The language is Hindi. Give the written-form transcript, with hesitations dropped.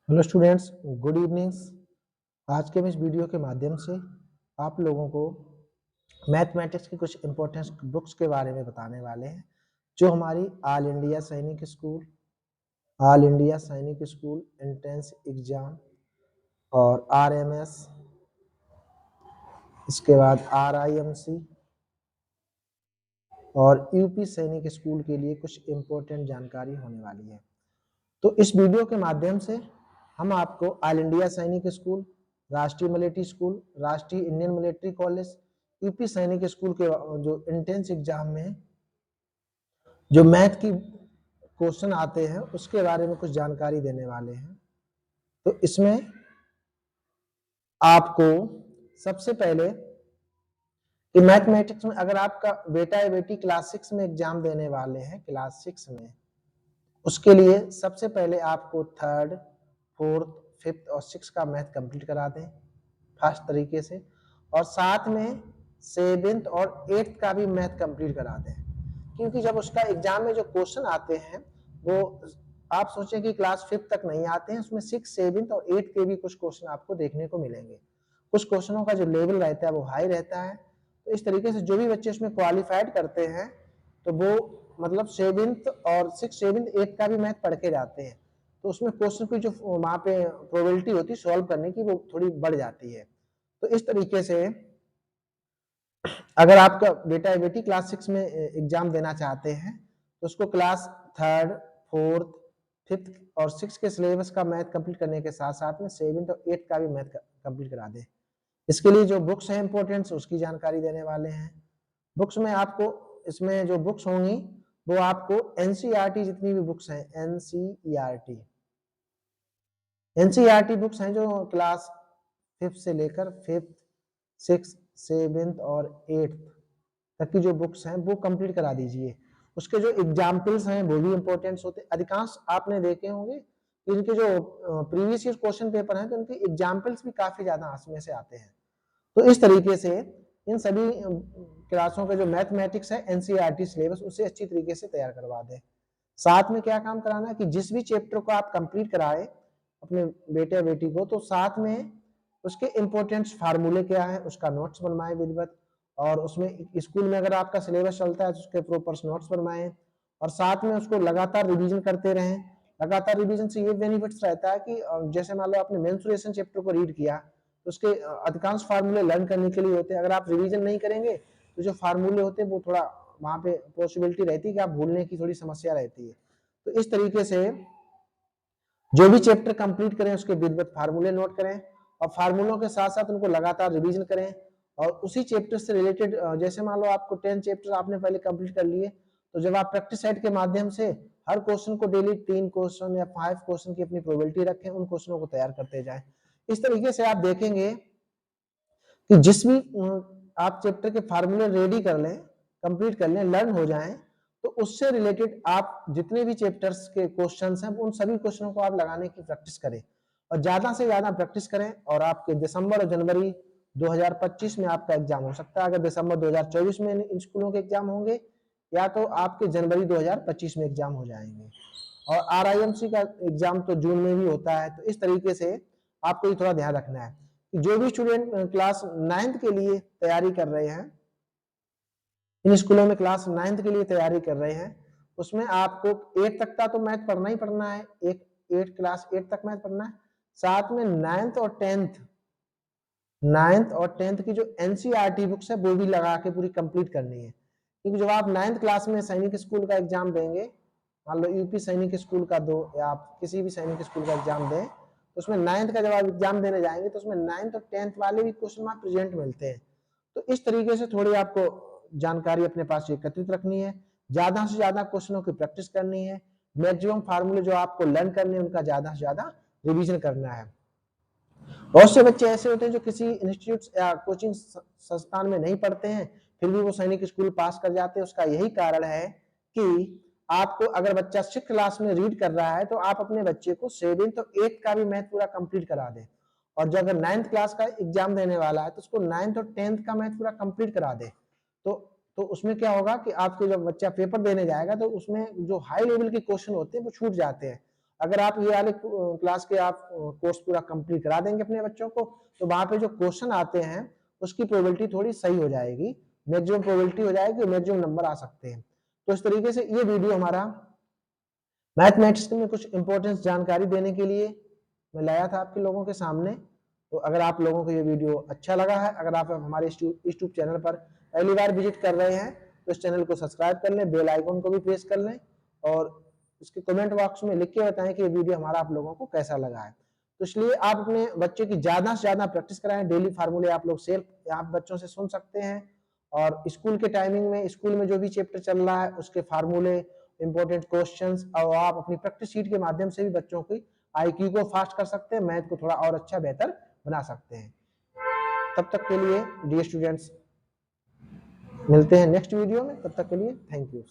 Hello students, good evenings. आज के इस वीडियो के माध्यम से आप लोगों को मैथमेटिक्स की कुछ इम्पोर्टेंट बुक्स के बारे में बताने वाले हैं जो हमारी ऑल इंडिया सैनिक स्कूल एंट्रेंस एग्जाम और आरएमएस, इसके बाद आरआईएमसी और यूपी सैनिक स्कूल के लिए कुछ इम्पोर्टेंट जानकारी होने वाली है। तो इस वीडियो के माध्यम से हम आपको ऑल इंडिया सैनिक स्कूल, राष्ट्रीय मिलिट्री स्कूल, राष्ट्रीय इंडियन मिलिट्री कॉलेज, यूपी सैनिक स्कूल के जो एंट्रेंस एग्जाम में जो मैथ की क्वेश्चन आते हैं उसके बारे में कुछ जानकारी देने वाले हैं। तो इसमें आपको सबसे पहले कि मैथमेटिक्स में अगर आपका बेटा या बेटी क्लास 6 में एग्जाम देने वाले हैं, क्लास 6 में, उसके लिए सबसे पहले आपको थर्ड, फोर्थ, फिफ्थ और सिक्स का मैथ कंप्लीट करा दें फास्ट तरीके से, और साथ में सेवेंथ और एट्थ का भी मैथ कंप्लीट करा दें, क्योंकि जब उसका एग्जाम में जो क्वेश्चन आते हैं वो आप सोचें कि क्लास फिफ्थ तक नहीं आते हैं, उसमें सिक्स, सेवेंथ और एट्थ के भी कुछ क्वेश्चन आपको देखने को मिलेंगे। कुछ क्वेश्चनों का जो लेवल रहता है वो हाई रहता है, तो इस तरीके से जो भी बच्चे उसमें क्वालिफाइड करते हैं तो वो मतलब सेवेंथ और सिक्स, सेवेंथ, एट्थ का भी मैथ पढ़ के जाते हैं, तो उसमें क्वेश्चन की जो वहां पे प्रोबेबिलिटी होती है सॉल्व करने की वो थोड़ी बढ़ जाती है। तो इस तरीके से अगर आपका बेटा या बेटी क्लास 6 में एग्जाम देना चाहते हैं तो उसको क्लास थर्ड, फोर्थ, फिफ्थ और सिक्स के सिलेबस का मैथ कंप्लीट करने के साथ साथ में सेवेंथ और एट्थ का भी मैथ कंप्लीट करा दे। इसके लिए जो बुक्स हैं इंपॉर्टेंट उसकी जानकारी देने वाले हैं। बुक्स में आपको इसमें जो बुक्स होंगी वो आपको एनसीईआरटी जितनी भी बुक्स हैं, एनसीईआरटी बुक्स हैं जो क्लास फिफ्थ से लेकर फिफ्थ, सिक्स, सेवेंथ और एट्थ तक की जो बुक्स हैं वो कंप्लीट करा दीजिए। उसके जो एग्जाम्पल्स हैं वो भी इंपॉर्टेंट होते हैं। अधिकांश आपने देखे होंगे कि इनके जो प्रीवियस ईयर क्वेश्चन पेपर हैं तो उनके एग्जाम्पल्स भी काफी ज्यादा इसमें से आते हैं। तो इस तरीके से इन सभी क्लासों के जो मैथमेटिक्स है एनसीईआरटी सिलेबस उसे अच्छी तरीके से तैयार करवा दें। साथ में क्या काम कराना है कि जिस भी चैप्टर को आप कंप्लीट कराए अपने बेटे बेटी को, तो साथ में उसके इंपॉर्टेंट फार्मूले क्या है उसका नोट्स बनवाए विधिवत, और उसमें स्कूल में अगर आपका सिलेबस चलता है तो उसके प्रॉपर नोट्स बनवाएं, और साथ में उसको लगातार रिवीजन करते रहें। लगातार रिवीजन से ये बेनिफिट्स रहता है कि जैसे मान लो आपने मेंसुरेशन चैप्टर को रीड किया तो उसके अधिकांश फार्मूले लर्न करने के लिए होते हैं। अगर आप रिवीजन नहीं करेंगे तो जो फार्मूले होते हैं वो थोड़ा वहां पे पॉसिबिलिटी रहती है कि आप भूलने की थोड़ी समस्या रहती है। तो इस तरीके से जो भी चैप्टर कंप्लीट करें उसके विधिवत फार्मूले नोट करें, और फार्मूलों के साथ साथ उनको लगातार रिवीजन करें, और उसी चैप्टर से रिलेटेड जैसे मान लो आपको 10 चैप्टर आपने पहले कंप्लीट कर लिए, तो जब आप प्रैक्टिस सेट के माध्यम से हर क्वेश्चन को डेली 3 क्वेश्चन या 5 क्वेश्चन की अपनी प्रोबेबिलिटी रखें, उन क्वेश्चनों को तैयार करते जाएं। इस तरीके से आप देखेंगे कि जिस भी आप चैप्टर के फार्मूले रेडी कर लें, कंप्लीट कर लें, लर्न हो जाएं, तो उससे रिलेटेड आप जितने भी चैप्टर्स के क्वेश्चंस हैं उन सभी क्वेश्चनों को आप लगाने की प्रैक्टिस करें, और ज्यादा से ज्यादा प्रैक्टिस करें। और आपके दिसंबर और जनवरी 2025 में आपका एग्जाम हो सकता है। अगर दिसंबर 2024 में इन स्कूलों के एग्जाम होंगे या तो आपके जनवरी 2025 में एग्जाम हो जाएंगे, और आरआईएमसी का एग्जाम तो जून में भी होता है। तो इस तरीके से आपको ये थोड़ा ध्यान रखना है कि जो भी स्टूडेंट क्लास 9th के लिए तैयारी कर रहे हैं, इन स्कूलों में क्लास 9th के लिए तैयारी कर रहे हैं, उसमें आपको 8 तक का तो मैथ पढ़ना ही पढ़ना है, एक क्लास 8 तक मैथ पढ़ना है, साथ में 9th और 10th की जो एनसीईआरटी बुक्स है वो भी लगा के पूरी कंप्लीट करनी है। क्योंकि जब आप 9th क्लास में सैनिक स्कूल का एग्जाम देंगे, मान लो यूपी सैनिक स्कूल का दो या आप किसी भी सैनिक स्कूल का एग्जाम दें, तो उसमें 9th का जब आप एग्जाम देने जाएंगे तो उसमें 9th और 10th वाले भी क्वेश्चन वहां प्रेजेंट मिलते हैं। तो इस तरीके से थोड़ी आपको जानकारी अपने पास एकत्रित रखनी है, ज्यादा से ज्यादा क्वेश्चनों की प्रैक्टिस करनी है, मैक्सिमम फार्मूले जो आपको लर्न करने हैं उनका ज्यादा से ज्यादा रिवीजन करना है। बहुत से बच्चे ऐसे होते हैं जो किसी इंस्टीट्यूट या कोचिंग संस्थान में नहीं पढ़ते हैं, फिर भी वो सैनिक स्कूल पास कर जाते हैं। उसका यही कारण है कि आपको अगर बच्चा 6th क्लास में रीड कर रहा है तो आप अपने बच्चे को 7th और 8th का भी मैथ पूरा कंप्लीट करा दें, और जब अगर 9th क्लास का एग्जाम देने वाला है तो उसको 9th और 10th का मैथ पूरा कंप्लीट करा दे। तो उसमें क्या होगा कि आपके जब बच्चा पेपर देने जाएगा तो उसमें जो हाई लेवल के क्वेश्चन होते हैं वो छूट जाते हैं, अगर आप ये वाले क्लास के आप कोर्स पूरा कंप्लीट करा देंगे अपने बच्चों को, तो वहां पे जो क्वेश्चन आते हैं उसकी प्रोबेबिलिटी थोड़ी सही हो जाएगी, मैक्सिमम प्रोबेबिलिटी हो जाएगी, मैक्सिमम नंबर आ सकते हैं। तो इस तरीके से ये वीडियो हमारा मैथमेटिक्स में कुछ इंपॉर्टेंट जानकारी देने के लिए मैं लाया था आपके लोगों के सामने। तो अगर आप लोगों को ये वीडियो अच्छा लगा है, अगर आप हमारे यूट्यूब चैनल पर पहली बार विजिट कर रहे हैं तो इस चैनल को सब्सक्राइब कर लें, बेल आइकन को भी प्रेस कर लें और इसके कमेंट बॉक्स में लिख के बताएं कि ये वीडियो हमारा आप लोगों को कैसा लगा है। तो इसलिए आप अपने बच्चे की ज्यादा से ज्यादा प्रैक्टिस कराएं। डेली फार्मूले आप लोग सेल्फ आप बच्चों से सुन सकते हैं और स्कूल के टाइमिंग में स्कूल में जो भी चैप्टर चल रहा है उसके फार्मूले, इंपॉर्टेंट क्वेश्चंस और आप अपनी प्रैक्टिस शीट के माध्यम से भी बच्चों की आईक्यू को फास्ट कर सकते हैं, मैथ को थोड़ा और अच्छा बेहतर बना सकते हैं। तब तक के लिए डियर स्टूडेंट्स मिलते हैं नेक्स्ट वीडियो में, तब तक के लिए थैंक यू।